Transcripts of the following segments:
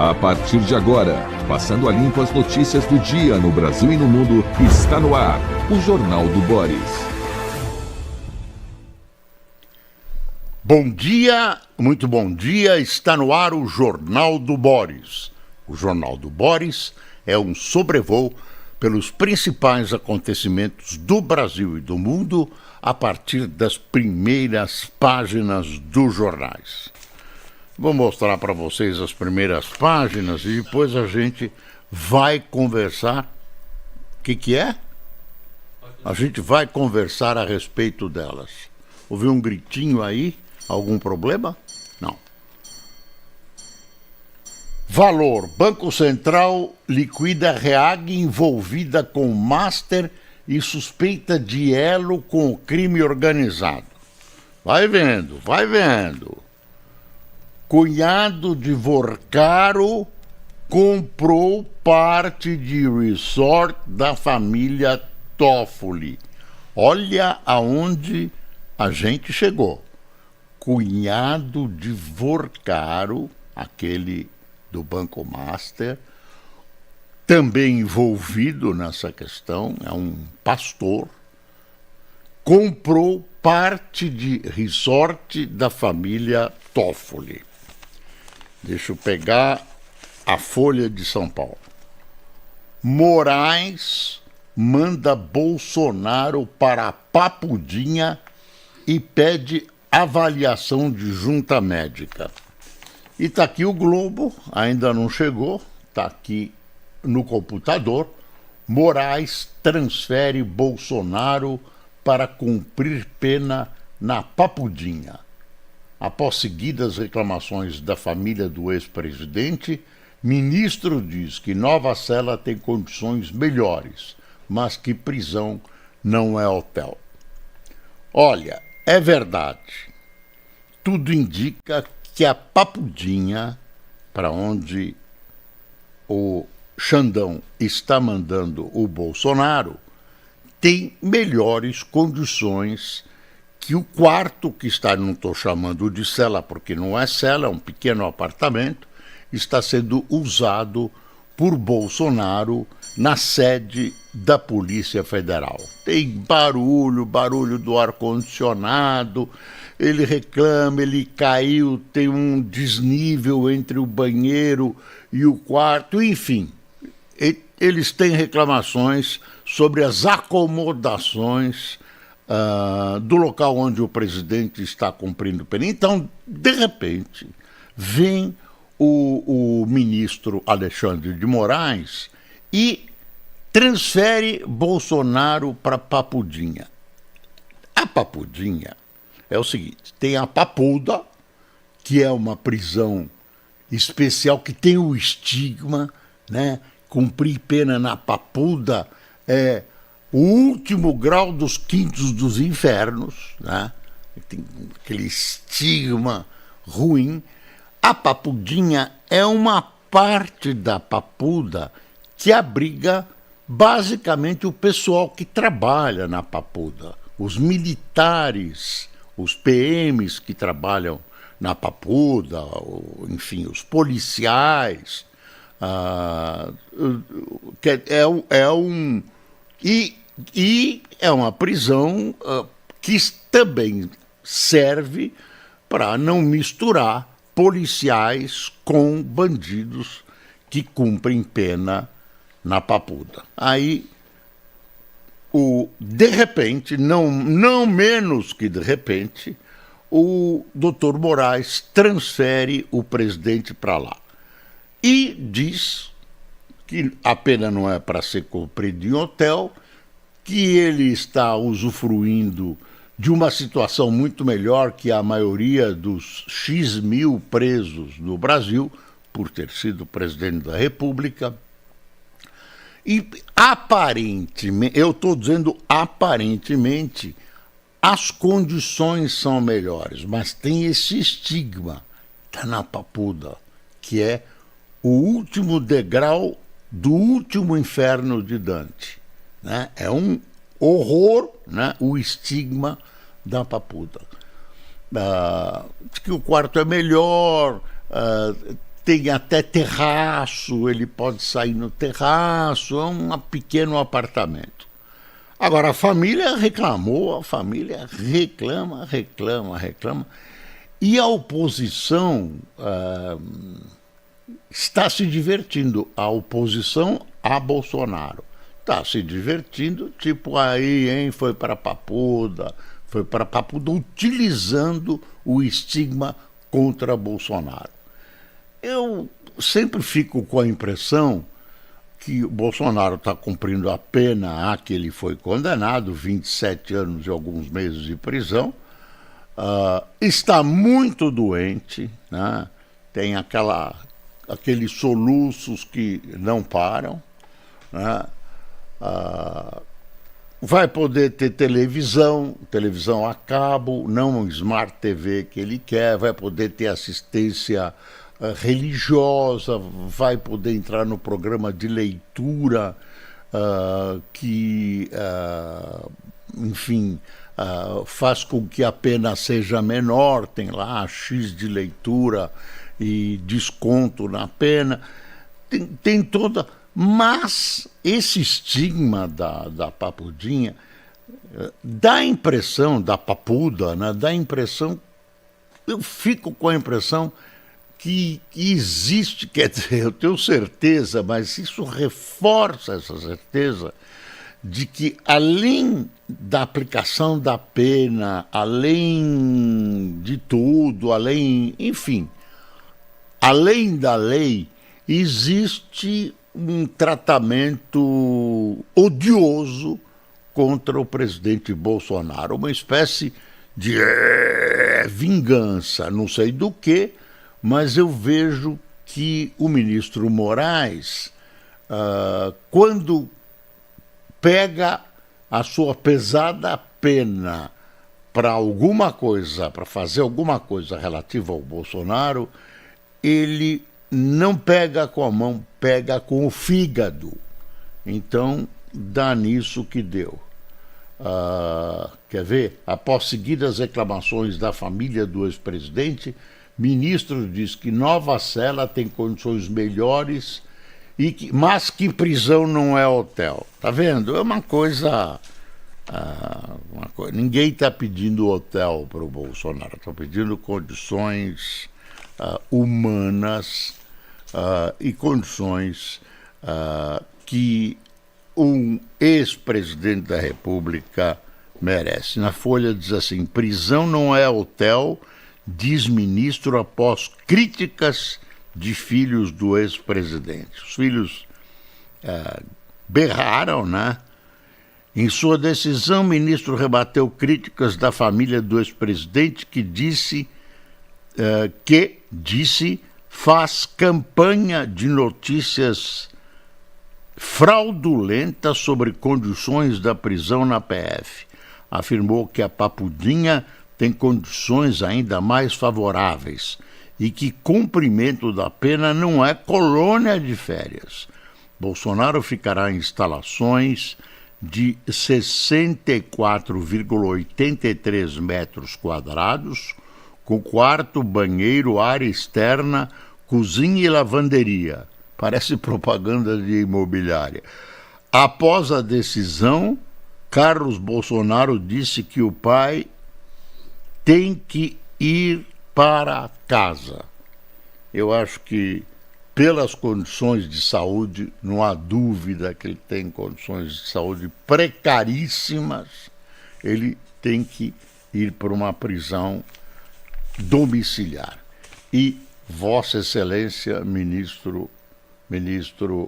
A partir de agora, passando a limpo as notícias do dia no Brasil e no mundo, está no ar o Jornal do Boris. Bom dia, muito bom dia, está no ar o Jornal do Boris. O Jornal do Boris é um sobrevoo pelos principais acontecimentos do Brasil e do mundo a partir das primeiras páginas dos jornais. Vou mostrar para vocês as primeiras páginas e depois a gente vai conversar. O que é? A gente vai conversar a respeito delas. Ouviu um gritinho aí? Algum problema? Não. Valor. Banco Central liquida Reag envolvida com Master e suspeita de elo com o crime organizado. Vai vendo, vai vendo. Cunhado de Vorcaro comprou parte de resort da família Toffoli. Olha aonde a gente chegou. Cunhado de Vorcaro, aquele do Banco Master, também envolvido nessa questão, é um pastor, comprou parte de resort da família Toffoli. Deixa eu pegar a Folha de São Paulo. Moraes manda Bolsonaro para Papudinha e pede avaliação de junta médica. E está aqui o Globo, ainda não chegou, está aqui no computador. Moraes transfere Bolsonaro para cumprir pena na Papudinha. Após seguidas reclamações da família do ex-presidente, ministro diz que nova cela tem condições melhores, mas que prisão não é hotel. Olha, é verdade. Tudo indica que a Papudinha, para onde o Xandão está mandando o Bolsonaro, tem melhores condições que o quarto que está, não estou chamando de cela porque não é cela, é um pequeno apartamento, está sendo usado por Bolsonaro na sede da Polícia Federal. Tem barulho do ar-condicionado, ele reclama, ele caiu, tem um desnível entre o banheiro e o quarto, enfim. Eles têm reclamações sobre as acomodações do local onde o presidente está cumprindo pena. Então, de repente, vem o ministro Alexandre de Moraes e transfere Bolsonaro para Papudinha. A Papudinha é o seguinte, tem a Papuda, que é uma prisão especial, que tem o estigma, né? Cumprir pena na Papuda é o último grau dos quintos dos infernos, né? Tem aquele estigma ruim. A Papudinha é uma parte da Papuda que abriga basicamente o pessoal que trabalha na Papuda, os militares, os PMs que trabalham na Papuda, enfim, os policiais. E é uma prisão que também serve para não misturar policiais com bandidos que cumprem pena na Papuda. Aí, de repente, não menos que de repente, o doutor Moraes transfere o presidente para lá. E diz que a pena não é para ser cumprida em hotel, que ele está usufruindo de uma situação muito melhor que a maioria dos X mil presos no Brasil, por ter sido presidente da República. E aparentemente, eu estou dizendo aparentemente, as condições são melhores, mas tem esse estigma, está na Papuda, que é o último degrau do último inferno de Dante, né? É um horror, né? O estigma da Papuda. Diz que o quarto é melhor, tem até terraço, ele pode sair no terraço, é um pequeno apartamento. Agora, a família reclamou, a família reclama. E a oposição está se divertindo, a oposição a Bolsonaro. Está se divertindo, tipo aí, hein, foi para Papuda, utilizando o estigma contra Bolsonaro. Eu sempre fico com a impressão que o Bolsonaro está cumprindo a pena a que ele foi condenado, 27 anos e alguns meses de prisão, está muito doente, né? Tem aqueles soluços que não param, né? Vai poder ter televisão a cabo, não um Smart TV que ele quer, vai poder ter assistência religiosa, vai poder entrar no programa de leitura que, enfim, faz com que a pena seja menor, tem lá X de leitura e desconto na pena, tem toda... Mas esse estigma da Papudinha dá a impressão, da Papuda, né, dá a impressão, eu fico com a impressão que existe, quer dizer, eu tenho certeza, mas isso reforça essa certeza de que além da aplicação da pena, além de tudo, enfim, além da lei, existe um tratamento odioso contra o presidente Bolsonaro, uma espécie de vingança, não sei do que, mas eu vejo que o ministro Moraes, quando pega a sua pesada pena para alguma coisa, para fazer alguma coisa relativa ao Bolsonaro, ele não pega com a mão, pega com o fígado. Então, dá nisso que deu. Quer ver? Após seguidas reclamações da família do ex-presidente, ministro diz que Nova Sela tem condições melhores, mas que prisão não é hotel. Tá vendo? É uma coisa... Ninguém está pedindo hotel para o Bolsonaro, está pedindo condições humanas e condições que um ex-presidente da República merece. Na Folha diz assim: prisão não é hotel, diz ministro após críticas de filhos do ex-presidente. Os filhos berraram, né? Em sua decisão, o ministro rebateu críticas da família do ex-presidente que disse faz campanha de notícias fraudulentas sobre condições da prisão na PF. Afirmou que a Papudinha tem condições ainda mais favoráveis e que cumprimento da pena não é colônia de férias. Bolsonaro ficará em instalações de 64,83 metros quadrados, com quarto, banheiro, área externa, cozinha e lavanderia. Parece propaganda de imobiliária. Após a decisão, Carlos Bolsonaro disse que o pai tem que ir para casa. Eu acho que, pelas condições de saúde, não há dúvida que ele tem condições de saúde precaríssimas, ele tem que ir para uma prisão domiciliar. E Vossa Excelência, ministro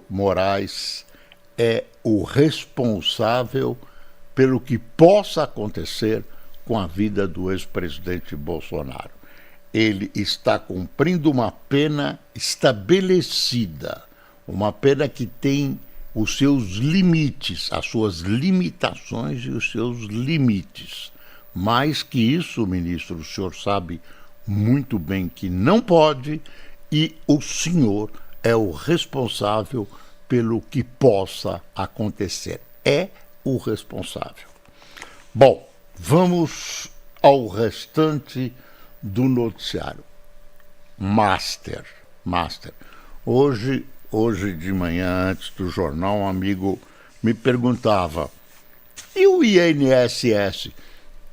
Moraes, é o responsável pelo que possa acontecer com a vida do ex-presidente Bolsonaro. Ele está cumprindo uma pena estabelecida, uma pena que tem os seus limites, as suas limitações e os seus limites. Mais que isso, ministro, o senhor sabe muito bem que não pode, e o senhor é o responsável pelo que possa acontecer. É o responsável. Bom, vamos ao restante do noticiário. Master. Master. Hoje de manhã, antes do jornal, um amigo me perguntava: e o INSS?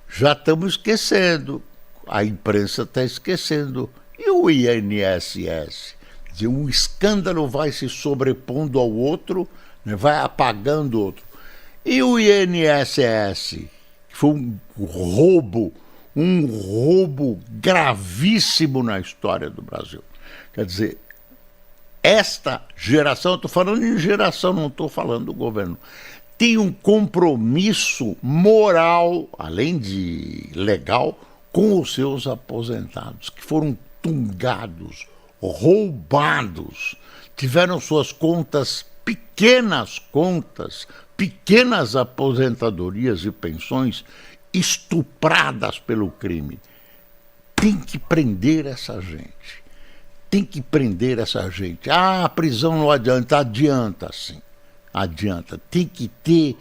Já estamos esquecendo, a imprensa está esquecendo. E o INSS? Quer dizer, um escândalo vai se sobrepondo ao outro, né, vai apagando o outro. E o INSS, que foi um roubo gravíssimo na história do Brasil. Quer dizer, esta geração, eu estou falando em geração, não estou falando do governo, tem um compromisso moral, além de legal, com os seus aposentados, que foram tungados, roubados, tiveram suas pequenas aposentadorias e pensões estupradas pelo crime. Tem que prender essa gente. Ah, a prisão não adianta. Adianta, sim. Adianta. Tem que ter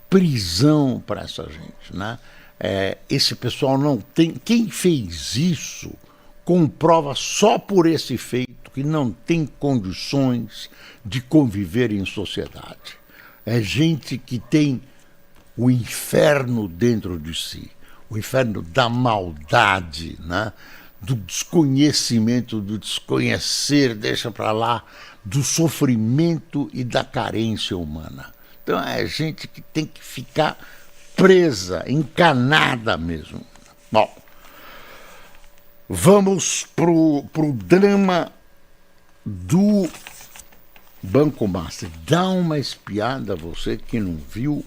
prisão para essa gente, né? Esse pessoal não tem... Quem fez isso comprova só por esse feito que não tem condições de conviver em sociedade. É gente que tem o inferno dentro de si, o inferno da maldade, né? Do desconhecimento, do desconhecer, deixa para lá, do sofrimento e da carência humana. Então é gente que tem que ficar presa, encanada mesmo. Bom, vamos pro drama do Banco Master. Dá uma espiada, você que não viu,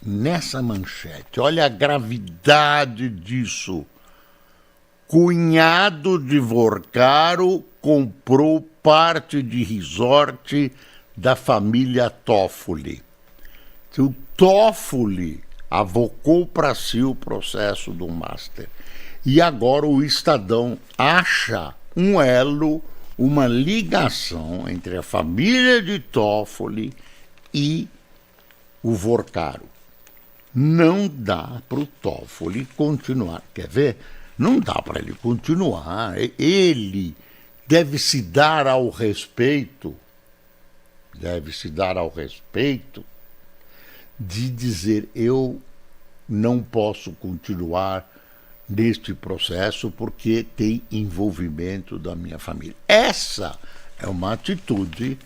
nessa manchete. Olha a gravidade disso. Cunhado de Vorcaro comprou parte de resort da família Toffoli. O Toffoli avocou para si o processo do Master. E agora o Estadão acha um elo, uma ligação entre a família de Toffoli e o Vorcaro. Não dá para o Toffoli continuar. Quer ver? Não dá para ele continuar. Ele deve se dar ao respeito de dizer: eu não posso continuar neste processo porque tem envolvimento da minha família. Essa é uma atitude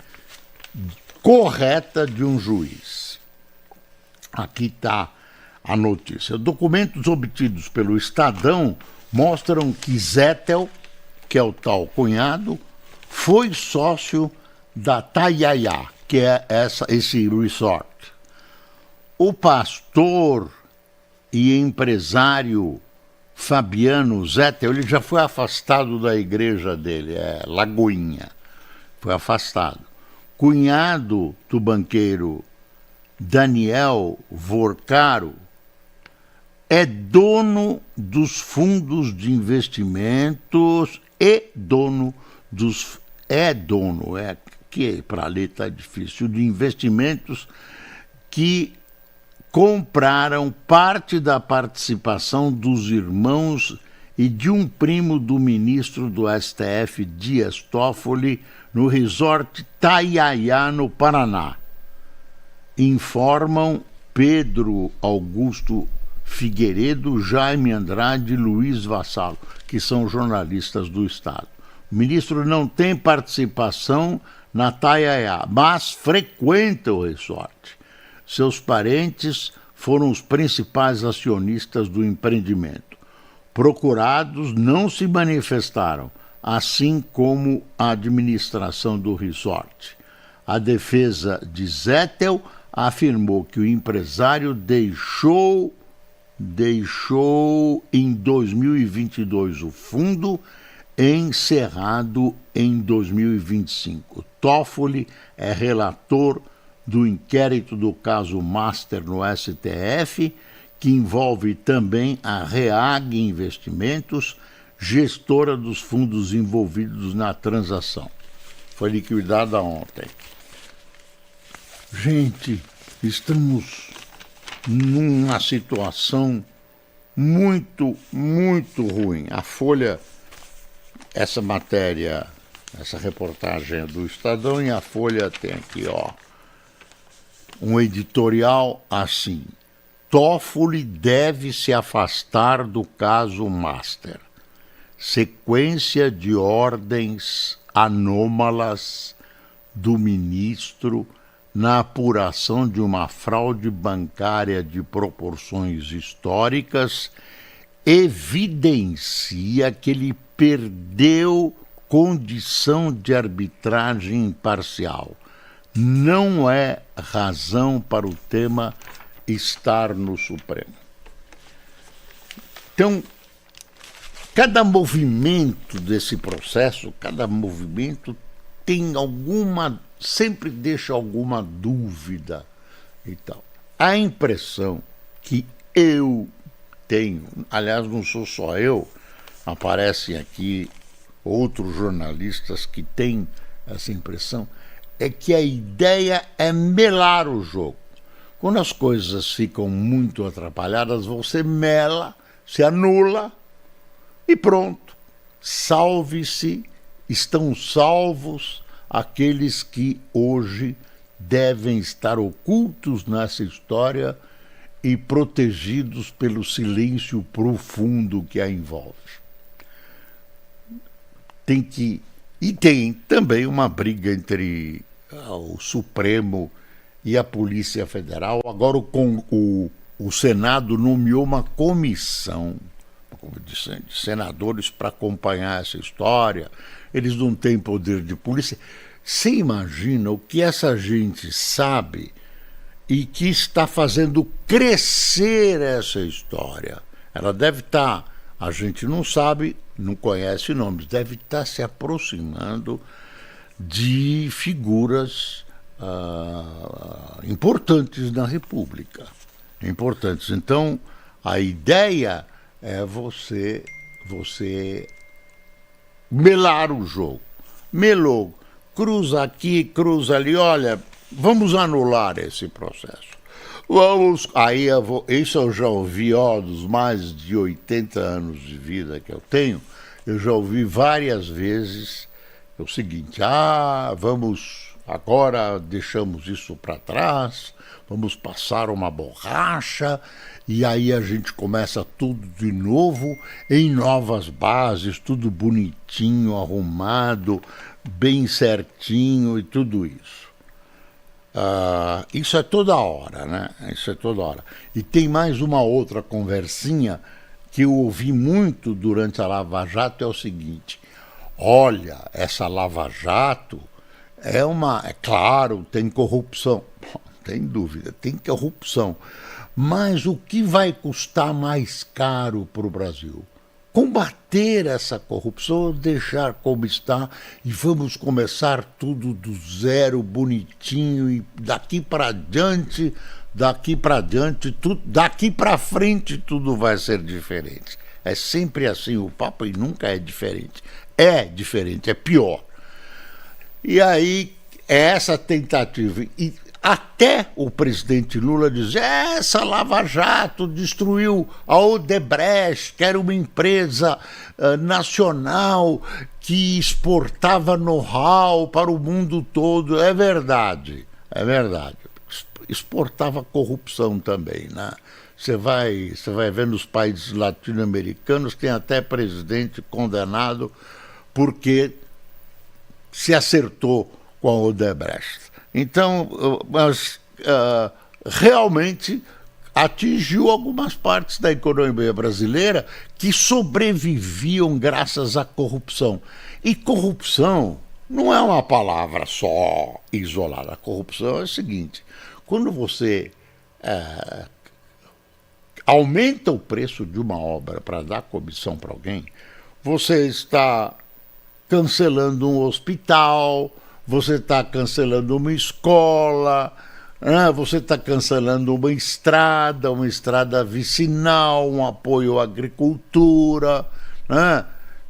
correta de um juiz. Aqui está a notícia. Documentos obtidos pelo Estadão mostram que Zettel, que é o tal cunhado, foi sócio da Tayaya, que é esse resort. O pastor e empresário Fabiano Zettel, ele já foi afastado da igreja dele, Lagoinha, foi afastado. Cunhado do banqueiro Daniel Vorcaro, é dono dos fundos de investimentos que para ler está difícil, de investimentos que compraram parte da participação dos irmãos e de um primo do ministro do STF, Dias Toffoli, no resort Tayaya, no Paraná. Informam Pedro Augusto Figueiredo, Jaime Andrade e Luiz Vassalo, que são jornalistas do Estado. O ministro não tem participação na Tayaya, mas frequenta o resort. Seus parentes foram os principais acionistas do empreendimento. Procurados não se manifestaram, assim como a administração do resort. A defesa de Zettel afirmou que o empresário deixou em 2022 o fundo, encerrado em 2025. Toffoli é relator do inquérito do caso Master no STF, que envolve também a Reag Investimentos, gestora dos fundos envolvidos na transação. Foi liquidada ontem. Gente, estamos numa situação muito, muito ruim. A Folha, essa matéria Essa reportagem é do Estadão e a Folha tem aqui, ó, um editorial assim: Toffoli deve se afastar do caso Master. Sequência de ordens anômalas do ministro na apuração de uma fraude bancária de proporções históricas evidencia que ele perdeu condição de arbitragem imparcial. Não é razão para o tema estar no Supremo. Então, cada movimento desse processo, cada movimento tem sempre deixa alguma dúvida e tal. A impressão que eu tenho, aliás, não sou só eu, aparecem aqui outros jornalistas que têm essa impressão, é que a ideia é melar o jogo. Quando as coisas ficam muito atrapalhadas, você mela, se anula e pronto. Salve-se, estão salvos aqueles que hoje devem estar ocultos nessa história e protegidos pelo silêncio profundo que a envolve. Tem também uma briga entre o Supremo e a Polícia Federal. Agora o Senado nomeou uma comissão de senadores para acompanhar essa história. Eles não têm poder de polícia. Você imagina o que essa gente sabe e que está fazendo crescer essa história. Ela deve estar, a gente não sabe, não conhece nomes, deve estar se aproximando de figuras importantes na República. Importantes. Então, a ideia é você melar o jogo. Melou, cruza aqui, cruza ali, olha, vamos anular esse processo. Aí isso eu já ouvi, dos mais de 80 anos de vida que eu tenho, eu já ouvi várias vezes o seguinte: agora deixamos isso para trás, vamos passar uma borracha, e aí a gente começa tudo de novo, em novas bases, tudo bonitinho, arrumado, bem certinho e tudo isso. Isso é toda hora, né? Isso é toda hora. E tem mais uma outra conversinha que eu ouvi muito durante a Lava Jato, é o seguinte: olha, essa Lava Jato é claro, tem corrupção. Tem dúvida, tem corrupção. Mas o que vai custar mais caro para o Brasil? Combater essa corrupção ou deixar como está e vamos começar tudo do zero, bonitinho, e daqui para frente tudo vai ser diferente. É sempre assim o papo e nunca é diferente. É diferente, é pior. E aí, essa tentativa, e até o presidente Lula diz: essa Lava Jato destruiu a Odebrecht, que era uma empresa nacional que exportava know-how para o mundo todo. É verdade. Exportava corrupção também, né? Você vai ver nos países latino-americanos, tem até presidente condenado porque se acertou com a Odebrecht. Então, realmente atingiu algumas partes da economia brasileira que sobreviviam graças à corrupção. E corrupção não é uma palavra só isolada. A corrupção é o seguinte: quando você aumenta o preço de uma obra para dar comissão para alguém, você está cancelando um hospital, você está cancelando uma escola, você está cancelando uma estrada vicinal, um apoio à agricultura.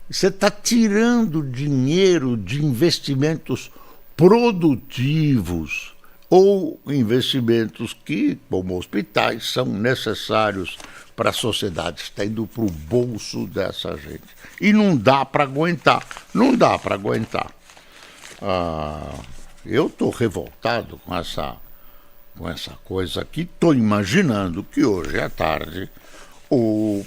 Você está tirando dinheiro de investimentos produtivos ou investimentos que, como hospitais, são necessários para a sociedade. Está indo para o bolso dessa gente. E não dá para aguentar. Eu estou revoltado com essa coisa aqui. Estou imaginando que hoje à tarde o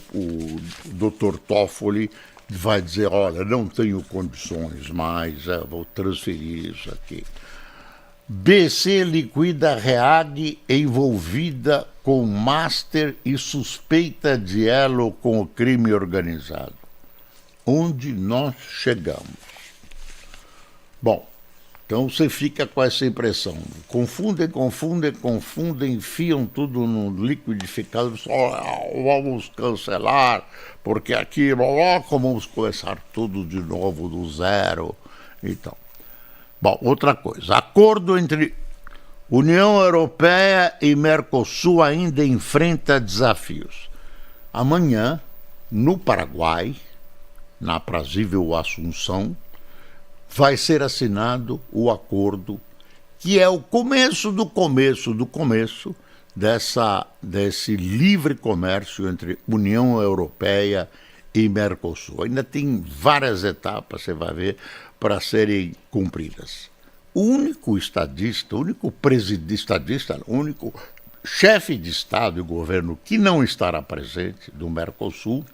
Dr. Toffoli vai dizer, olha, não tenho condições mais, vou transferir isso aqui. BC liquida Reag envolvida com master e suspeita de elo com o crime organizado. Onde nós chegamos? Bom, então você fica com essa impressão. Confundem, enfiam tudo no liquidificador, vamos cancelar, porque aqui vamos começar tudo de novo do zero. Então. Bom, outra coisa, acordo entre União Europeia e Mercosul ainda enfrenta desafios. Amanhã, no Paraguai, na aprazível Assunção, vai ser assinado o acordo que é o começo do começo desse livre comércio entre União Europeia e Mercosul. Ainda tem várias etapas, você vai ver, para serem cumpridas. O único chefe de Estado e governo que não estará presente do Mercosul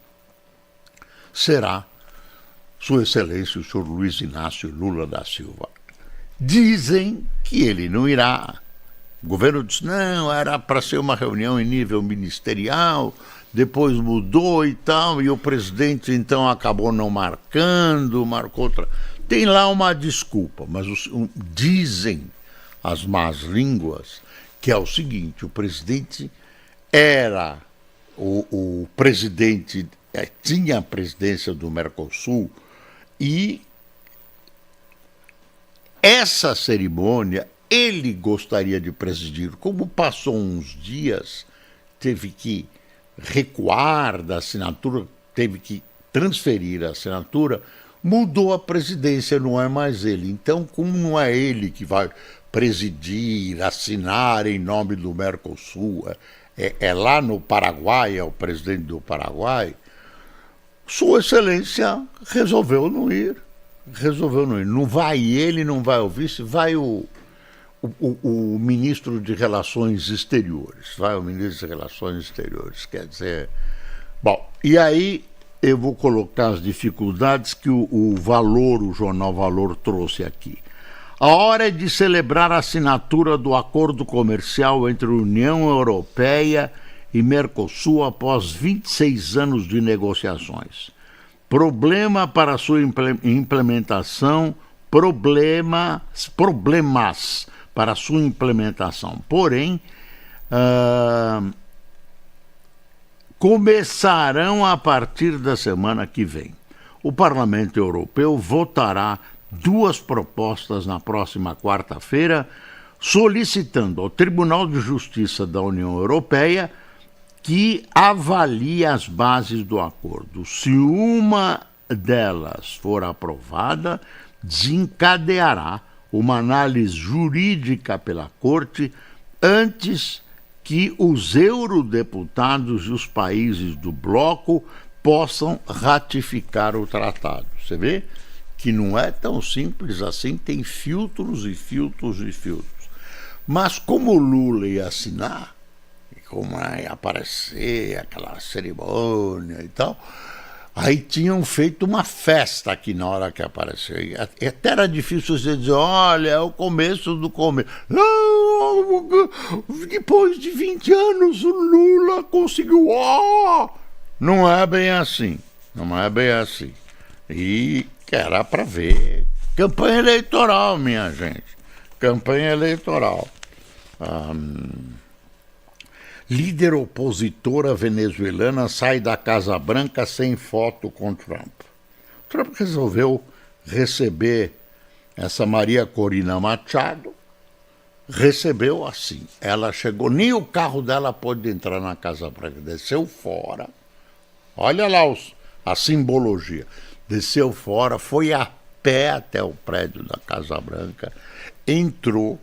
será Sua Excelência o senhor Luiz Inácio Lula da Silva. Dizem que ele não irá. O governo disse, não, era para ser uma reunião em nível ministerial, depois mudou e tal, e o presidente então acabou não marcou outra. Tem lá uma desculpa, mas dizem as más línguas que é o seguinte, o presidente era, o presidente tinha a presidência do Mercosul e essa cerimônia ele gostaria de presidir. Como passou uns dias, teve que recuar da assinatura, teve que transferir a assinatura, mudou a presidência, não é mais ele. Então, como não é ele que vai presidir, assinar em nome do Mercosul, é lá no Paraguai, é o presidente do Paraguai, Sua Excelência resolveu não ir. Não vai ele, não vai o vice, vai o ministro de Relações Exteriores. Quer dizer... Bom, e aí eu vou colocar as dificuldades que o jornal Valor trouxe aqui. A hora é de celebrar a assinatura do acordo comercial entre a União Europeia e Mercosul após 26 anos de negociações. Problema para sua implementação, problemas para sua implementação. Porém, começarão a partir da semana que vem. O Parlamento Europeu votará 2 propostas na próxima quarta-feira, solicitando ao Tribunal de Justiça da União Europeia que avalie as bases do acordo. Se uma delas for aprovada, desencadeará uma análise jurídica pela Corte antes que os eurodeputados e os países do bloco possam ratificar o tratado. Você vê que não é tão simples assim, tem filtros e filtros e filtros. Mas como o Lula ia assinar, como ia aparecer aquela cerimônia e tal, aí tinham feito uma festa aqui na hora que apareceu. E até era difícil você dizer, olha, é o começo do começo. Não, depois de 20 anos o Lula conseguiu. Não é bem assim. E que era para ver. Campanha eleitoral, minha gente. Campanha eleitoral. Líder opositora venezuelana sai da Casa Branca sem foto com Trump. Trump resolveu receber essa Maria Corina Machado, recebeu assim. Ela chegou, nem o carro dela pôde entrar na Casa Branca, desceu fora. Olha lá a simbologia. Desceu fora, foi a pé até o prédio da Casa Branca, entrou,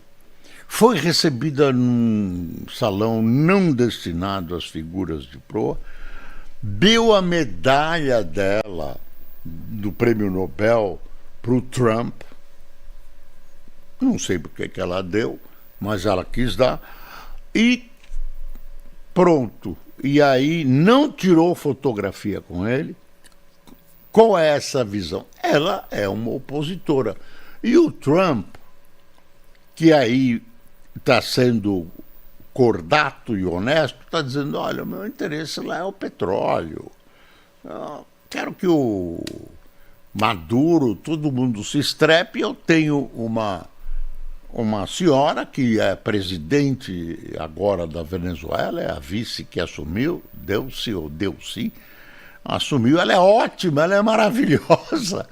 foi recebida num salão não destinado às figuras de proa, deu a medalha dela do Prêmio Nobel para o Trump não sei por que ela deu, mas ela quis dar, e pronto. E aí não tirou fotografia com ele. Qual é essa visão? Ela é uma opositora. E o Trump, que aí está sendo cordato e honesto, está dizendo, olha, o meu interesse lá é o petróleo. Eu quero que o Maduro, todo mundo se estrepe. Eu tenho uma senhora que é presidente agora da Venezuela, é a vice que assumiu, Delcy, assumiu, ela é ótima, ela é maravilhosa.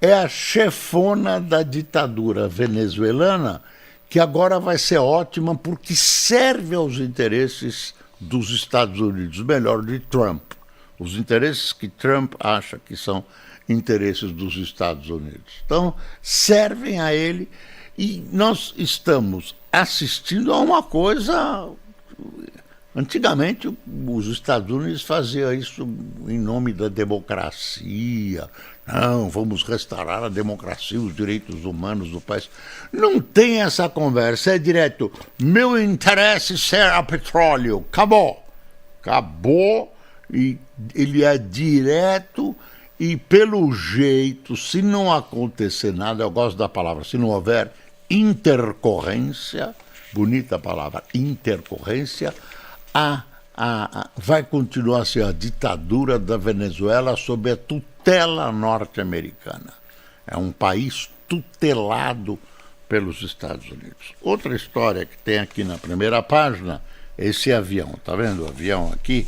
É a chefona da ditadura venezuelana, que agora vai ser ótima porque serve aos interesses dos Estados Unidos, melhor, de Trump. Os interesses que Trump acha que são interesses dos Estados Unidos. Então, servem a ele, e nós estamos assistindo a uma coisa. Antigamente, os Estados Unidos faziam isso em nome da democracia. Não, vamos restaurar a democracia, os direitos humanos do país. Não tem essa conversa, é direto. Meu interesse será petróleo. Acabou. Acabou, e ele é direto, e pelo jeito, se não acontecer nada, eu gosto da palavra, se não houver intercorrência, bonita palavra, intercorrência, vai continuar a ser a ditadura da Venezuela sob a tutela norte-americana. É um país tutelado pelos Estados Unidos. Outra história que tem aqui na primeira página, esse avião, tá vendo o avião aqui?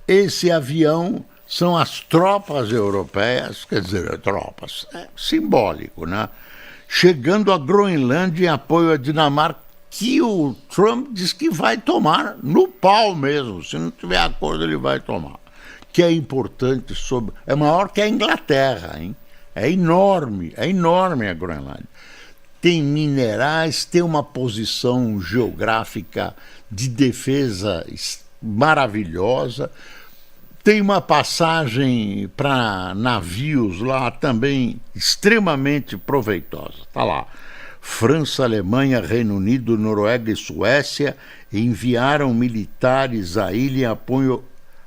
Esse avião são as tropas europeias, quer dizer, tropas, é simbólico, né? Chegando à Groenlândia em apoio à Dinamarca, que o Trump diz que vai tomar no pau mesmo. Se não tiver acordo, ele vai tomar. Que é importante, é maior que a Inglaterra, hein? É enorme a Groenlândia. Tem minerais, tem uma posição geográfica de defesa maravilhosa, tem uma passagem para navios lá também extremamente proveitosa. Está lá. França, Alemanha, Reino Unido, Noruega e Suécia enviaram militares à ilha em apoio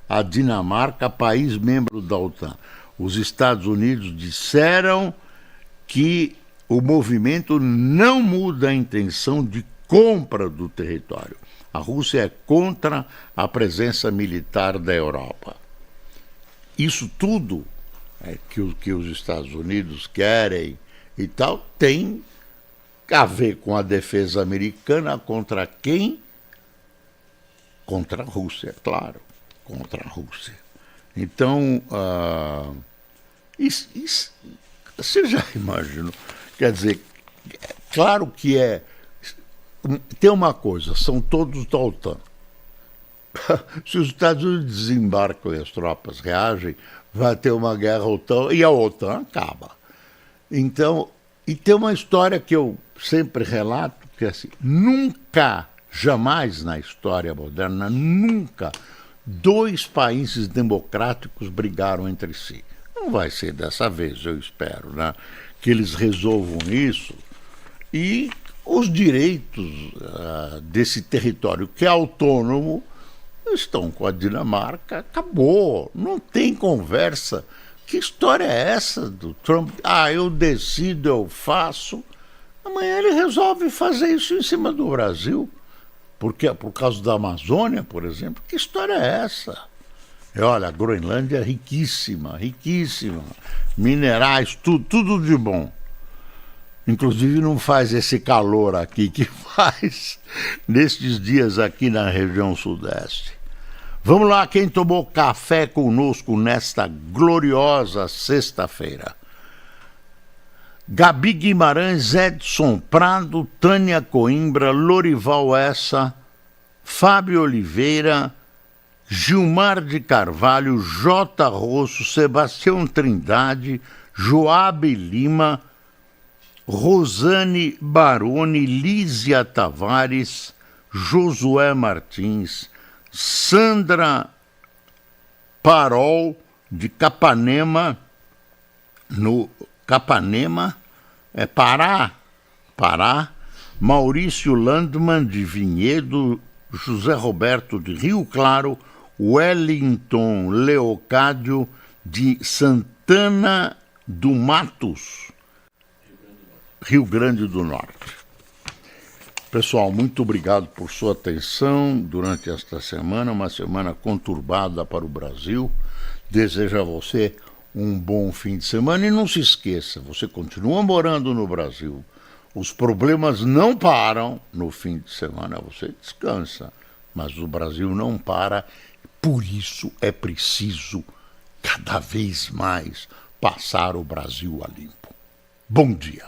à Dinamarca, país membro da OTAN. Os Estados Unidos disseram que o movimento não muda a intenção de compra do território. A Rússia é contra a presença militar da Europa. Isso tudo que os Estados Unidos querem e tal tem a ver com a defesa americana contra quem? Contra a Rússia, claro, contra a Rússia. Então, você já imaginou? Quer dizer, claro que tem uma coisa, são todos da OTAN. Se os Estados Unidos desembarcam e as tropas reagem, vai ter uma guerra OTAN e a OTAN acaba. Então, e tem uma história que eu sempre relato, que é assim, nunca, jamais na história moderna, nunca dois países democráticos brigaram entre si. Não vai ser dessa vez, eu espero, né? Que eles resolvam isso, e os direitos desse território que é autônomo estão com a Dinamarca, acabou, não tem conversa. Que história é essa do Trump? Eu decido, eu faço. Amanhã ele resolve fazer isso em cima do Brasil, porque por causa da Amazônia, por exemplo. Que história é essa? Olha, a Groenlândia é riquíssima, riquíssima. Minerais, tudo de bom. Inclusive não faz esse calor aqui que faz nestes dias aqui na região sudeste. Vamos lá, quem tomou café conosco nesta gloriosa sexta-feira. Gabi Guimarães, Edson Prado, Tânia Coimbra, Lorival Essa, Fábio Oliveira, Gilmar de Carvalho, J. Rosso, Sebastião Trindade, Joabe Lima, Rosane Baroni, Lísia Tavares, Josué Martins, Sandra Parol, de Capanema, no Capanema, Pará, Pará, Maurício Landman, de Vinhedo, José Roberto, de Rio Claro, Wellington Leocádio, de Santana do Matos, Rio Grande do Norte. Pessoal, muito obrigado por sua atenção durante esta semana, uma semana conturbada para o Brasil. Desejo a você um bom fim de semana e não se esqueça, você continua morando no Brasil. Os problemas não param no fim de semana, você descansa, mas o Brasil não para, por isso é preciso cada vez mais passar o Brasil a limpo. Bom dia.